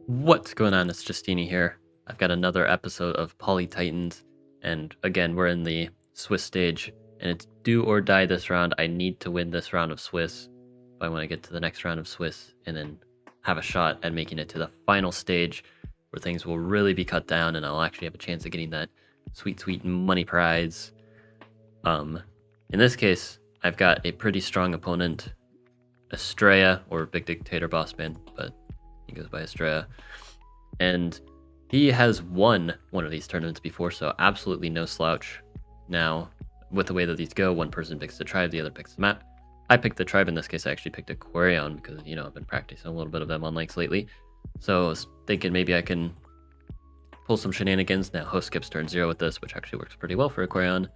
What's going on? It's Justeeni here. I've got another episode of Polytitans, and again, we're in the Swiss stage, and it's do or die this round. I need to win this round of Swiss if I want to get to the next round of Swiss, and then have a shot at making it to the final stage, where things will really be cut down, and I'll actually have a chance of getting that sweet, sweet money prize. In this case, I've got a pretty strong opponent, Estrella, or Big Dictator Bossman, but he goes by Estrella. And he has won one of these tournaments before, so absolutely no slouch. Now, with the way that these go, one person picks the tribe, the other picks the map. I picked the tribe. In this case, I actually picked Aquarion because, I've been practicing a little bit of them on lakes lately. So I was thinking maybe I can pull some shenanigans. Now, host skips turn 0 with this, which actually works pretty well for Aquarion.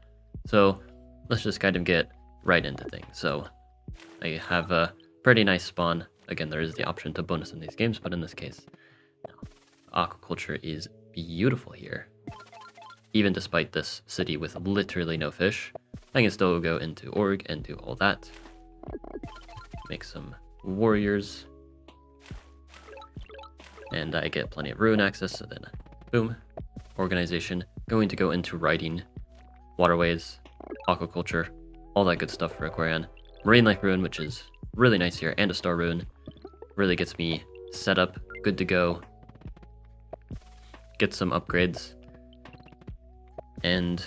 So let's just kind of get right into things. So I have a pretty nice spawn. Again, there is the option to bonus in these games, but in this case, aquaculture is beautiful here. Even despite this city with literally no fish, I can still go into org and do all that. Make some warriors. And I get plenty of ruin access, so then boom. Organization. Going to go into writing, waterways, aquaculture, all that good stuff for Aquarion. Marine life ruin, which is really nice here, and a star ruin. Really gets me set up, good to go. Get some upgrades. And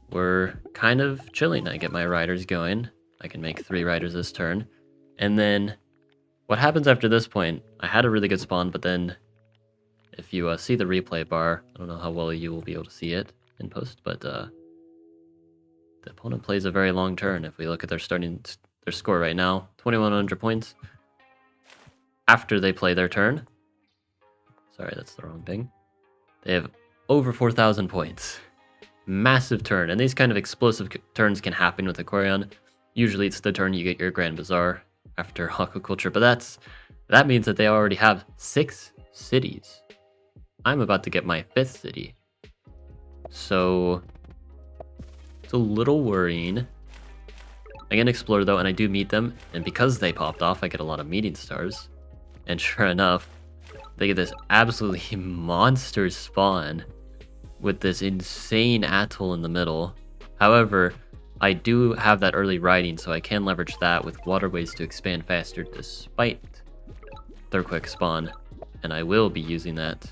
we're kind of chilling. I get my riders going. I can make 3 riders this turn. And then what happens after this point, I had a really good spawn, but then if you see the replay bar, I don't know how well you will be able to see it in post, but the opponent plays a very long turn. If we look at their score right now, 2,100 points. After they play their turn, sorry, that's the wrong thing. They have over 4,000 points. Massive turn, and these kind of explosive turns can happen with Aquarion. Usually it's the turn you get your Grand Bazaar after aquaculture, but that means that they already have 6 cities. I'm about to get my 5th city. So it's a little worrying. I can explore though, and I do meet them, and because they popped off, I get a lot of meeting stars. And sure enough, they get this absolutely monster spawn with this insane atoll in the middle. However, I do have that early riding, so I can leverage that with waterways to expand faster despite their quick spawn, and I will be using that.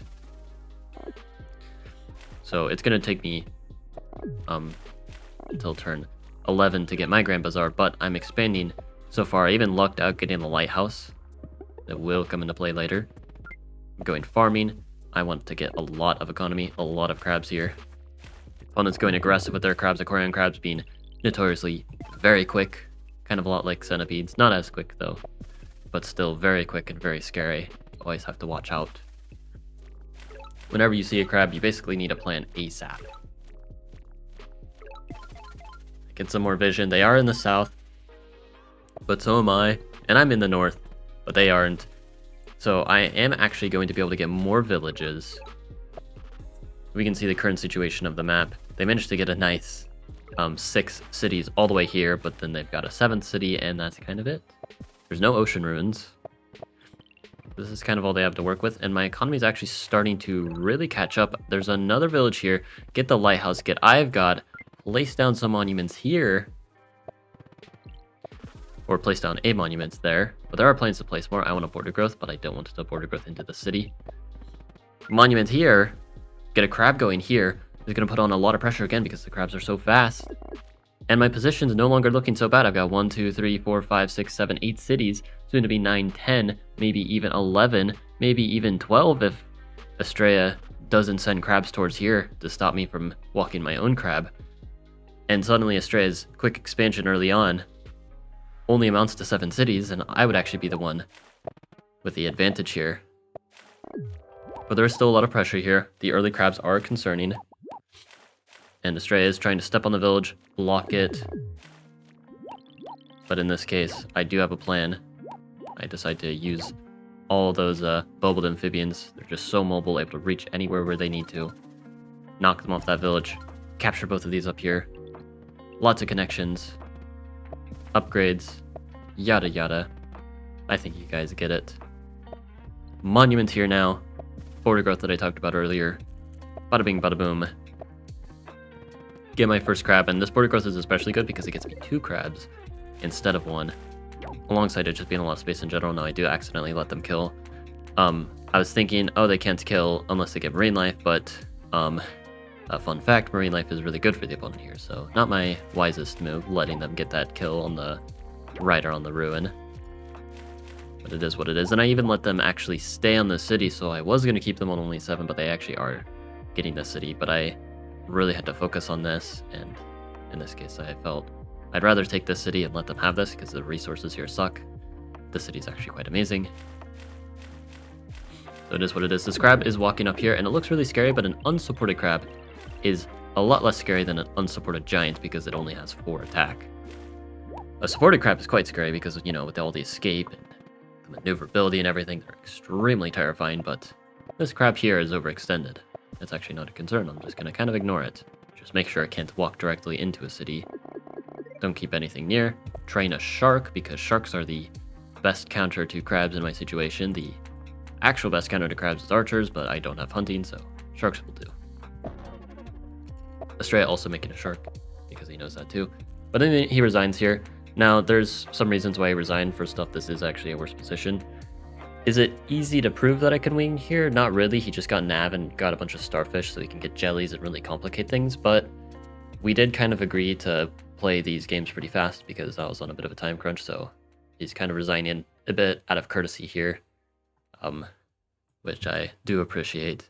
So it's going to take me until turn 11 to get my Grand Bazaar, but I'm expanding so far. I even lucked out getting the lighthouse. That will come into play later. I'm going farming. I want to get a lot of economy, a lot of crabs here. Opponent's going aggressive with their crabs. Aquarion crabs being notoriously very quick. Kind of a lot like centipedes. Not as quick though, but still very quick and very scary. Always have to watch out. Whenever you see a crab, you basically need a plan ASAP. Get some more vision. They are in the south, but so am I, and I'm in the north. But they aren't. So I am actually going to be able to get more villages. We can see the current situation of the map. They managed to get a nice 6 cities all the way here, but then they've got a 7th city, and that's kind of it. There's no ocean ruins. This is kind of all they have to work with, and my economy is actually starting to really catch up. There's another village here. Get the lighthouse. I've got place down some monuments here. Or place down a monument there. But there are plans to place more. I want a border growth, but I don't want to border growth into the city. Monument here. Get a crab going here. Is going to put on a lot of pressure again because the crabs are so fast. And my position's no longer looking so bad. I've got 1, 2, 3, 4, 5, 6, 7, 8 cities. Soon to be 9, 10, maybe even 11, maybe even 12 if Estrella doesn't send crabs towards here to stop me from walking my own crab. And suddenly Estrella's quick expansion early on only amounts to 7 cities, and I would actually be the one with the advantage here. But there's still a lot of pressure here. The early crabs are concerning. And Estrella is trying to step on the village, block it. But in this case, I do have a plan. I decide to use all those bubbled amphibians. They're just so mobile, able to reach anywhere where they need to. Knock them off that village. Capture both of these up here. Lots of connections. Upgrades. Yada yada. I think you guys get it. Monument here now. border growth that I talked about earlier. Bada bing, bada boom. Get my first crab, and this border growth is especially good because it gets me 2 crabs instead of 1. Alongside it just being a lot of space in general. Now I do accidentally let them kill. I was thinking, oh, they can't kill unless they get marine life, but a fun fact, marine life is really good for the opponent here, so not my wisest move, letting them get that kill on the rider on the ruin. But it is what it is, and I even let them actually stay on the city, so I was going to keep them on only 7, but they actually are getting the city, but I really had to focus on this, and in this case I felt I'd rather take this city and let them have this, because the resources here suck. This city is actually quite amazing. So it is what it is. This crab is walking up here, and it looks really scary, but an unsupported crab is a lot less scary than an unsupported giant, because it only has 4 attack. A supported crab is quite scary, because, you know, with all the escape and the maneuverability and everything, they're extremely terrifying, but this crab here is overextended. It's actually not a concern. I'm just going to kind of ignore it. Just make sure it can't walk directly into a city. Don't keep anything near. Train a shark, because sharks are the best counter to crabs in my situation. The actual best counter to crabs is archers, but I don't have hunting, so sharks will do. Estrella also making a shark, because he knows that too. But then he resigns here. Now, there's some reasons why he resigned. First off, this is actually a worse position. Is it easy to prove that I can win here? Not really. He just got nav and got a bunch of starfish so he can get jellies and really complicate things, but we did kind of agree to play these games pretty fast because I was on a bit of a time crunch, so he's kind of resigning a bit out of courtesy here, which I do appreciate.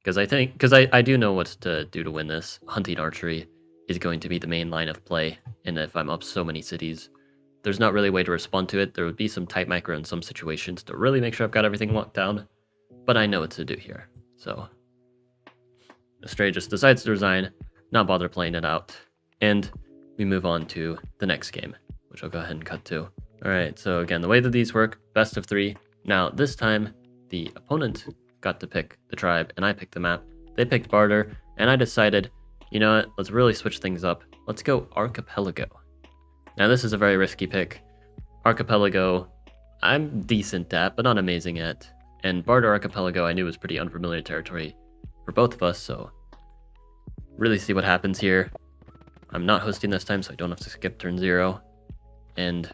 Because I do know what to do to win this. Hunting archery is going to be the main line of play, and if I'm up so many cities, there's not really a way to respond to it. There would be some tight micro in some situations to really make sure I've got everything locked down, but I know what to do here. So Astray just decides to resign, not bother playing it out, and we move on to the next game, which I'll go ahead and cut to. Alright, so again, the way that these work, best of 3. Now, this time, the opponent got to pick the tribe, and I picked the map. They picked barter, and I decided, you know what, let's really switch things up. Let's go archipelago. Now, this is a very risky pick. Archipelago, I'm decent at, but not amazing at. And barter archipelago, I knew was pretty unfamiliar territory for both of us, so really see what happens here. I'm not hosting this time, so I don't have to skip turn 0. And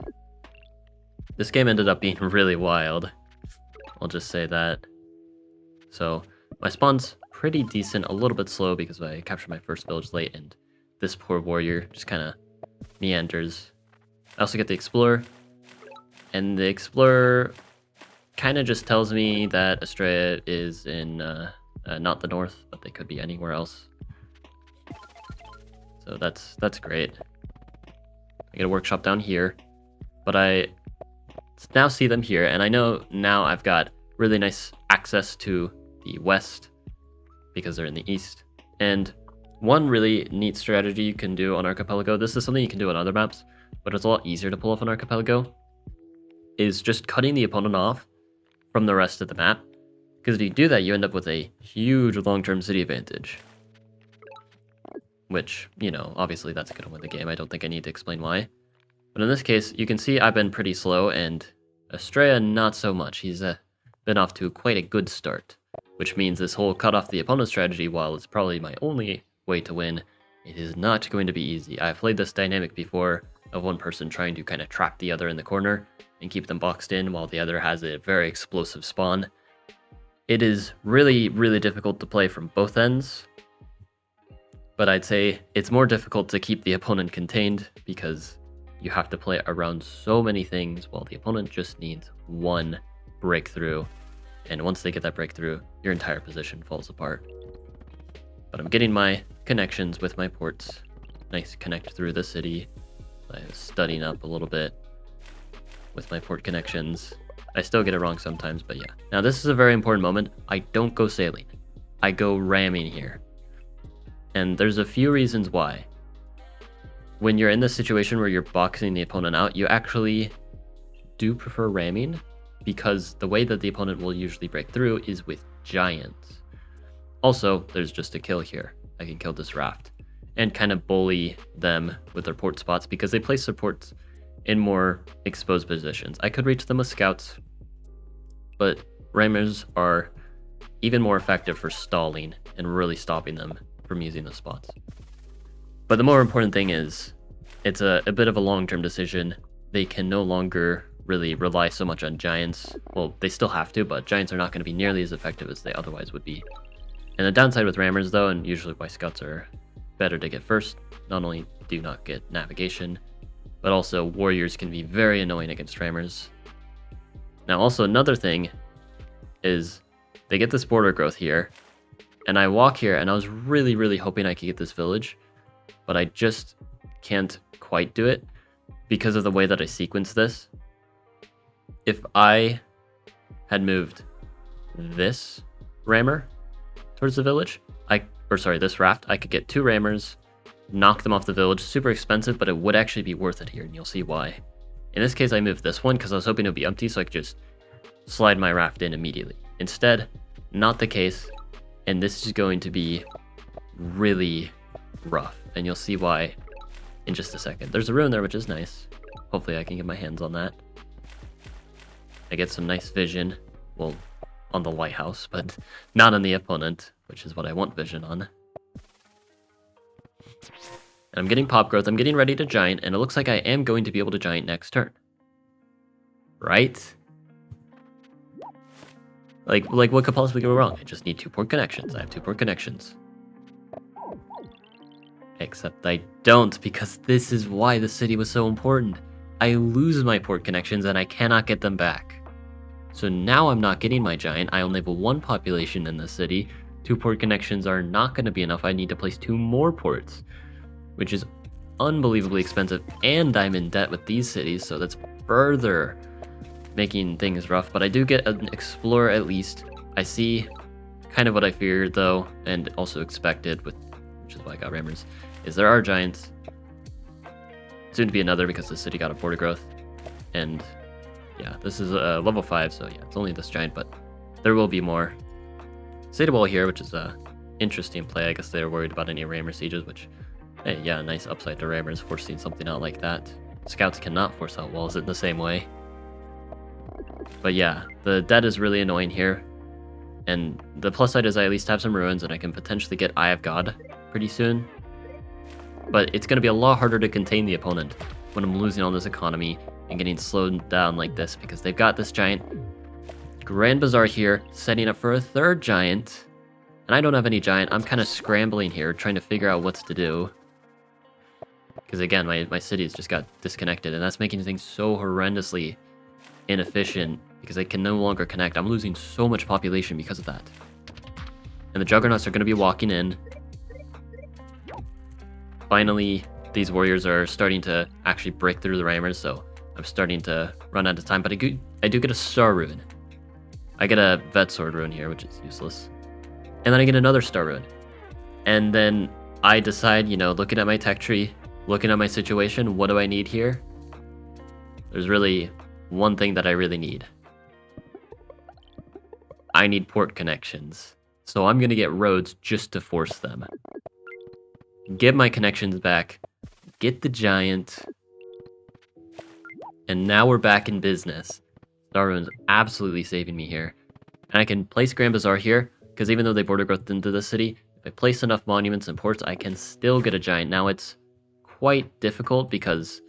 this game ended up being really wild. I'll just say that. So my spawn's pretty decent, a little bit slow because I captured my first village late, and this poor warrior just kind of meanders. I also get the explorer, and the explorer kind of just tells me that Estrella is in not the north, but they could be anywhere else. So that's great. I get a workshop down here, but I now see them here, and I know now I've got really nice access to the west because they're in the east. And one really neat strategy you can do on Archipelago, this is something you can do on other maps, but it's a lot easier to pull off on Archipelago, is just cutting the opponent off from the rest of the map. Because if you do that, you end up with a huge long-term city advantage. Which, you know, obviously that's going to win the game. I don't think I need to explain why. But in this case, you can see I've been pretty slow, and Estrella not so much. He's been off to quite a good start. Which means this whole cut off the opponent strategy, while it's probably my only way to win, it is not going to be easy. I've played this dynamic before of one person trying to kind of trap the other in the corner and keep them boxed in while the other has a very explosive spawn. It is really, really difficult to play from both ends, but I'd say it's more difficult to keep the opponent contained because you have to play around so many things while the opponent just needs one breakthrough, and once they get that breakthrough, your entire position falls apart. But I'm getting my connections with my ports. Nice connect through the city. I was studying up a little bit with my port connections. I still get it wrong sometimes, but yeah. Now this is a very important moment. I don't go sailing. I go ramming here. And there's a few reasons why. When you're in this situation where you're boxing the opponent out, you actually do prefer ramming because the way that the opponent will usually break through is with giants. Also, there's just a kill here. I can kill this raft and kind of bully them with their port spots because they place their ports in more exposed positions. I could reach them with scouts, but rammers are even more effective for stalling and really stopping them from using the spots. But the more important thing is, it's a bit of a long-term decision. They can no longer really rely so much on giants. Well, they still have to, but giants are not going to be nearly as effective as they otherwise would be. And the downside with rammers, though, and usually why scouts are better to get first, not only do you not get navigation, but also warriors can be very annoying against rammers. Now, also another thing is they get this border growth here, and I walk here, and I was really, really hoping I could get this village, but I just can't quite do it because of the way that I sequence this. If I had moved this rammer towards the village, this raft, I could get 2 rammers, knock them off the village. Super expensive, but it would actually be worth it here, and you'll see why. In this case, I moved this one because I was hoping it would be empty, so I could just slide my raft in immediately. Instead, not the case, and this is going to be really rough, and you'll see why in just a second. There's a ruin there, which is nice. Hopefully I can get my hands on that. I get some nice vision, well, on the lighthouse, but not on the opponent, which is what I want vision on. And I'm getting pop growth, I'm getting ready to giant, and it looks like I am going to be able to giant next turn. Right? Like what could possibly go wrong? I just need 2 port connections. I have 2 port connections. Except I don't, because this is why the city was so important. I lose my port connections and I cannot get them back. So now I'm not getting my giant. I only have 1 population in the city. 2 port connections are not going to be enough. I need to place 2 more ports, which is unbelievably expensive, and I'm in debt with these cities, so that's further making things rough. But I do get an explorer at least. I see kind of what I feared though, and also expected, which is why I got rammers, is there are giants. Soon to be another because the city got a border growth, and yeah, this is a level 5, so yeah, it's only this giant, but there will be more. City wall here, which is a interesting play. I guess they're worried about any rammer sieges, which, hey, yeah, nice upside to rammers, forcing something out like that. Scouts cannot force out walls in the same way. But yeah, the debt is really annoying here, and the plus side is I at least have some ruins, and I can potentially get Eye of God pretty soon. But it's going to be a lot harder to contain the opponent when I'm losing all this economy and getting slowed down like this, because they've got this giant. Grand Bazaar here, setting up for a 3rd giant, and I don't have any giant. I'm kind of scrambling here, trying to figure out what to do. Because again, my cities just got disconnected, and that's making things so horrendously inefficient, because I can no longer connect. I'm losing so much population because of that. And the Juggernauts are going to be walking in. Finally, these warriors are starting to actually break through the rammers, so I'm starting to run out of time. But I do get a star rune. I get a vet sword rune here, which is useless. And then I get another star rune. And then I decide, looking at my tech tree, looking at my situation, what do I need here? There's really one thing that I really need. I need port connections. So I'm going to get roads just to force them. Get my connections back. Get the giant. And now we're back in business. Star Rune's absolutely saving me here. And I can place Grand Bazaar here, because even though they border growth into the city, if I place enough monuments and ports, I can still get a giant. Now it's quite difficult because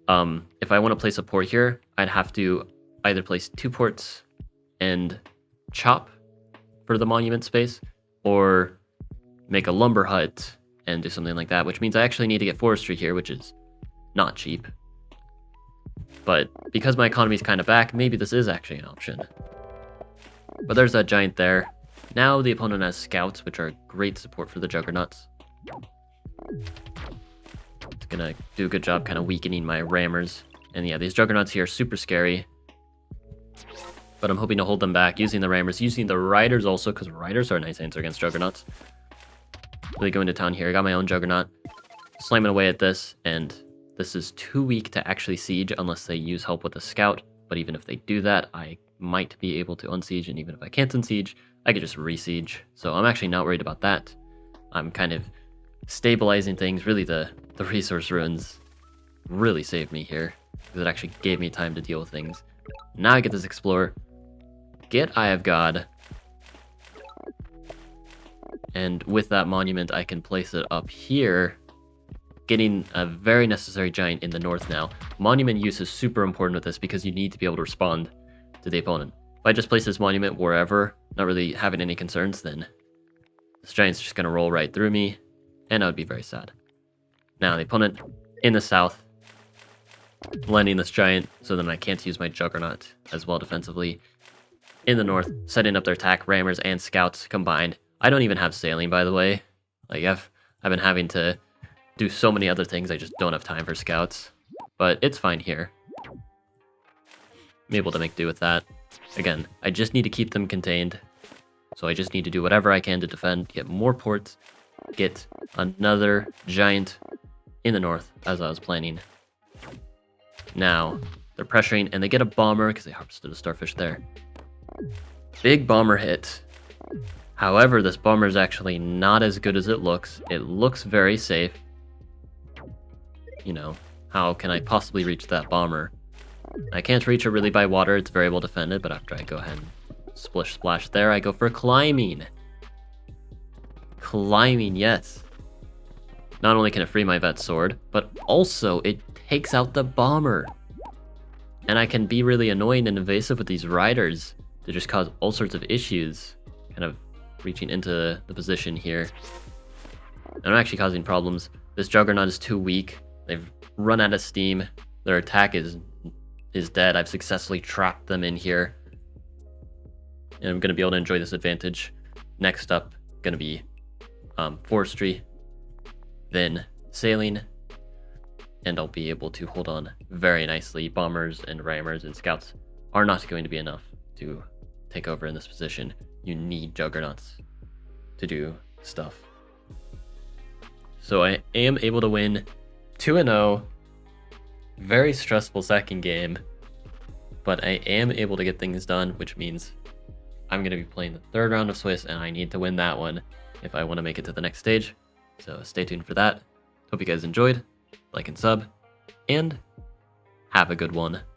if I want to place a port here, I'd have to either place 2 ports and chop for the monument space, or make a lumber hut and do something like that, which means I actually need to get forestry here, which is not cheap. But because my economy is kind of back, maybe this is actually an option. But there's that giant there. Now the opponent has scouts, which are great support for the Juggernauts. It's gonna do a good job kind of weakening my rammers. And yeah, these Juggernauts here are super scary. But I'm hoping to hold them back using the rammers, using the riders also, because riders are a nice answer against Juggernauts. Really going to town here. I got my own Juggernaut. Slamming away at this, and this is too weak to actually siege unless they use help with a scout. But even if they do that, I might be able to unsiege, and even if I can't unsiege, I could just re-siege. So I'm actually not worried about that. I'm kind of stabilizing things. Really, the resource ruins really saved me here, because it actually gave me time to deal with things. Now I get this Explorer, get Eye of God, And with that monument, I can place it up here, getting a very necessary giant in the north now. Monument use is super important with this because you need to be able to respond to the opponent. If I just place this monument wherever, not really having any concerns, then this giant's just going to roll right through me, and I would be very sad. Now the opponent in the south, landing this giant, so then I can't use my Juggernaut as well defensively. In the north, setting up their attack, rammers and scouts combined. I don't even have sailing, by the way. Like I've been having to do so many other things, I just don't have time for scouts. But it's fine here. I'm able to make do with that. Again, I just need to keep them contained. So I just need to do whatever I can to defend, get more ports, get another giant in the north, as I was planning. Now, they're pressuring, and they get a bomber, because they harvested a starfish there. Big bomber hit. However, this bomber is actually not as good as it looks. It looks very safe. You know, how can I possibly reach that bomber? I can't reach it really by water. It's very well defended, but after I go ahead and splish splash there, I go for climbing. Climbing, yes. Not only can it free my vet sword, but also it takes out the bomber. And I can be really annoying and invasive with these riders to just cause all sorts of issues, kind of reaching into the position here. And I'm actually causing problems. This Juggernaut is too weak. They've run out of steam. Their attack is dead. I've successfully trapped them in here. And I'm going to be able to enjoy this advantage. Next up, going to be forestry, then sailing, and I'll be able to hold on very nicely. Bombers and rammers and scouts are not going to be enough to take over in this position. You need Juggernauts to do stuff. So I am able to win 2-0. Very stressful second game, but I am able to get things done, which means I'm going to be playing the third round of Swiss, and I need to win that one if I want to make it to the next stage. So stay tuned for that. Hope you guys enjoyed. Like and sub, and have a good one.